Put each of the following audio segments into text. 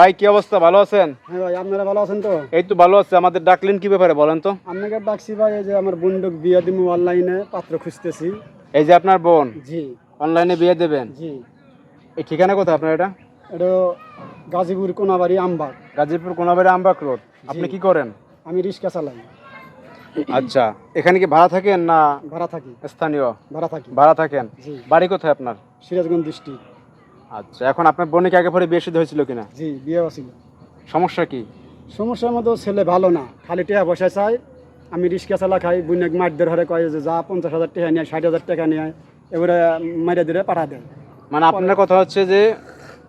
ভাই কি অবস্থা, ভালো আছেন? হ্যাঁ ভাই, আপনারা ভালো আছেন তো? এই তো ভালো আছে। আমাদের ডাকলেন কি ব্যাপারে বলেন তো? আপনাকে ডাকছি ভাই, এই যে আমার বন্ধুক বিয়ে দিব, অনলাইনে পাত্র খুঁজতেছি। এই যে আপনার বোন জি অনলাইনে বিয়ে দেবেন, জি। এই ঠিকানা কোথায় আপনার? এটা এটা গাজীপুর কোনাবাড়ি আমবাগ। গাজীপুর কোনাবাড়ি আমবাগ রোড। আপনি কি করেন? আমি রিক্সা চালাই। আচ্ছা, এখানে কি ভাড়া থাকেন না ভাড়া থাকি। স্থানীয়? ভাড়া থাকি। ভাড়া থাকেন। জি। বাড়ি কোথায় আপনার? সিরাজগঞ্জ ডিস্ট্রিক্ট। আচ্ছা, এখন আপনার বোনকে আগে পরে বিয়ে শুদ্ধ হয়েছিল কিনা? জি, বিয়ে ছিল। সমস্যা কি? সমস্যার মতো ছেলে ভালো না, খালি টাকা পয়সা চাই। আমি রিক্সা চালা খাই, বুনেক মারদের হারে কয় যে যা 50,000 টাকা নিয়ে 60,000 টাকা নিয়ে এবারে মাইরে দিয়ে পাঠা দেয়। মানে আপনার কথা হচ্ছে যে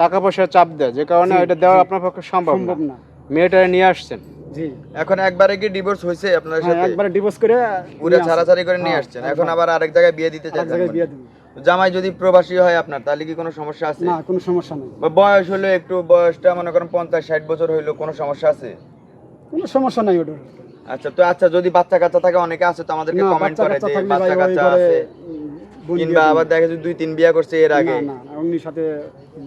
টাকা পয়সার চাপ দেয়, যে কারণে এটা দেওয়া আপনার পক্ষে সম্ভব না। মেয়েটা নিয়ে আসছেন। জি। এখন একবারে কি ডিভোর্স হয়েছে আপনার হ্যাঁ, সাথে? একবারে ডিভোর্স করে পুরো ছাড়াছাড়ি করে নিয়ে আসছেন, এখন আবার আরেক জায়গায় বিয়ে দিতে এক চাইছেন? জায়গায় বিয়ে দিব। জামাই যদি প্রবাসী হয় আপনার, তাহলে কি কোনো সমস্যা আছে? না, কোনো সমস্যা নেই। বা বয়স হলো একটু, বয়সটা মনে করেন 50-60 বছর হইলো, কোনো সমস্যা আছে? কোনো সমস্যা নাই ওটার। আচ্ছা, তো আচ্ছা, যদি বাচ্চা কাচ্চা থাকে, অনেকে আছে তো আমাদেরকে না, কমেন্ট বাচ্চা করে কাচ্চা যে থাকলে ভাই বাচ্চা ওই কাচ্চা ঘরে আছে, বোন বিয়ে কিংবা দিব। আবার দেখা যায় 2-3 বিয়ে করছে এর আগে। না না, অন্যের সাথে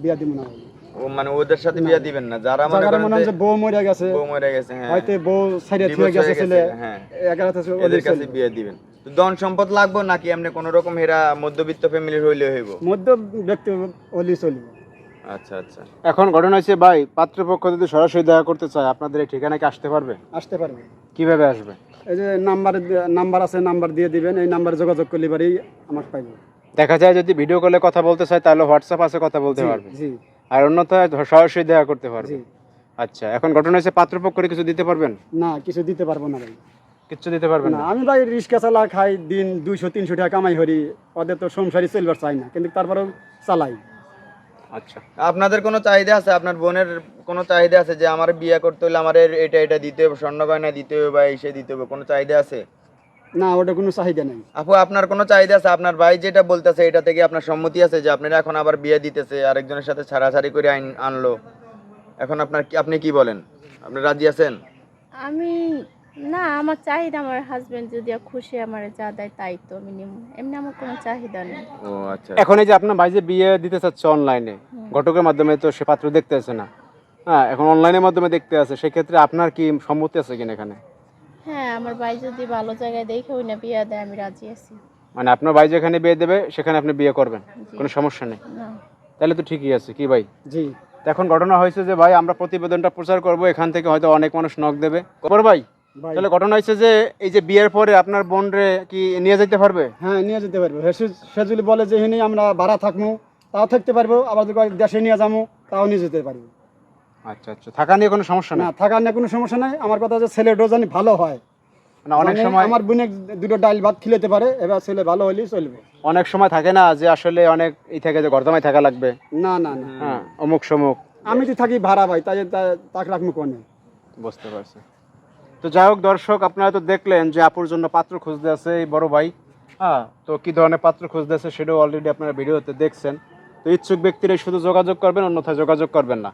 বিয়ে দিব না ভাই। ও মানে ওদের সাথে বিয়ে দিবেন না যারা মনে জায়গাটা করেন মনে হয় যে বউ মরে গেছে, বউ মরে গেছে, হ্যাঁ, হয়তো বউ সাইডে Divorce থুয়ে গেছে হয়ে ছেলে, হ্যাঁ, এগারোতে এদের কাছে বিয়ে দিবেন। তো ধন সম্পদ লাগবে নাকি এমনি কোন রকম হেরা মধ্যবিত্ত ফ্যামিলির হইলে হইব? মধ্য ব্যক্তি হলি চলবে। আচ্ছা আচ্ছা। এখন ঘটনা হচ্ছে ভাই, পাত্রপক্ষ যদি সরাসরি দেখা করতে চায় আপনাদের এই ঠিকানায় কি আসতে পারবে? আসতে পারবে। কিভাবে আসবে? এই যে নাম্বার আছে, নাম্বার দিয়ে দিবেন, এই নাম্বারে যোগাযোগ করলে পারেই আমাকে পাইবে। দেখা যায় যদি ভিডিও কলে কথা বলতে চায় তাহলে হোয়াটসঅ্যাপ আছে, কথা বলতে জি, পারবে। জি আর অন্যথায় সরাসরি দেখা করতে পারবে। জি। আচ্ছা, এখন ঘটনা হচ্ছে পাত্রপক্ষের কিছু দিতে পারবেন? না, কিছু দিতে পারবো না ভাই। কিচ্ছু দিতে পারবেন না, না? আমি ভাই রিক্সা চালা খাই, দিন 200-300 টাকা কামাই করি, ওদের তো সংসারই চলবার চাই না, কিন্তু তারপরেও চালাই। আচ্ছা, আপনাদের কোনো চাহিদা আছে? আপনার বোনের কোনো চাহিদা আছে যে আমার বিয়ে করতে হলে আমার এটা এটা দিতে হবে, স্বর্ণ গয়না দিতে হবে বা এসে দিতে হবে, কোনো চাহিদা আছে? না, ওটা কোনো চাহিদা নেই। আপু, আপনার কোনো চাহিদা আছে? আপনার ভাই যেটা বলতেছে এটা থেকে আপনার সম্মতি আছে যে আপনারা এখন আবার বিয়ে দিতেছে, আরেকজনের সাথে ছাড়াছাড়ি করে আনলো, এখন আপনি কি বলেন? আপনি রাজি আছেন? আমি না, আমার চাহিদা আমার হাজবেন্ড যদি খুশি আমার যা দেয় তাই তো আমি নিব, এমনি আমার কোনো চাহিদা নেই। ও আচ্ছা। এখন এই যে আপনার ভাই যে বিয়ে দিতে চাচ্ছে অনলাইনে, ঘটকের মাধ্যমে তো সে পাত্র দেখতে আসে না, হ্যাঁ, এখন অনলাইনের মাধ্যমে দেখতে আসে, সেক্ষেত্রে আপনার কি সম্মতি আছে কিনা এখানে? হ্যাঁ, আমার ভাই যদি ভালো জায়গায় দেখে ওই না বিয়ে দেয়, আমি রাজি আছি। মানে আপনার ভাই যেখানে বিয়ে দেবে সেখানে আপনি বিয়ে করবেন, জি। কোনো সমস্যা নেই? না। তাহলে তো ঠিকই আছে কি ভাই? জি। তো এখন ঘটনা হয়েছে যে ভাই আমরা প্রতিবেদনটা প্রচার করব, এখান থেকে হয়তো অনেক মানুষ নক দেবে। খবর ভাই, ভাই, তাহলে ঘটনা হয়েছে যে এই যে বিয়ের পরে আপনার বোন রে কি নিয়ে যেতে পারবে? হ্যাঁ, নিয়ে যেতে পারবো। সে যদি বলে যে এখানে আমরা ভাড়া থাকবো, তাও থাকতে পারবো, আবার যদি দেশে নিয়ে যাবো তাও নিয়ে যেতে পারবো। আচ্ছা আচ্ছা, থাকা নিয়ে কোনো সমস্যা না, নেই? থাকার নিয়ে কোনো সমস্যা নাই। আমার কথা হচ্ছে ছেলেটাও জানি ভালো হয়, মানে অনেক মানে সময় আমার বোনে দুটো ডাল ভাত খিলাতে পারে, এবার ছেলে ভালো হলেই চলবে। অনেক সময় থাকে না যে আসলে অনেক এই থাকে যে গর্দমায় থাকা লাগবে, না না না, হ্যাঁ, অমুক সমুক। আমি তো থাকি ভাড়া ভাই, তাই তাকে রাখবো কোনে। বুঝতে পারছি। তো যাই হোক দর্শক, আপনারা তো দেখলেন যে আপুর জন্য পাত্র খুঁজতে আছে এই বড় ভাই, হ্যাঁ, তো কি ধরনের পাত্র খুঁজতে আছে সেটাও অলরেডি আপনারা ভিডিওতে দেখছেন। তো ইচ্ছুক ব্যক্তিরা শুধু যোগাযোগ করবেন, অন্যথায় যোগাযোগ করবেন না।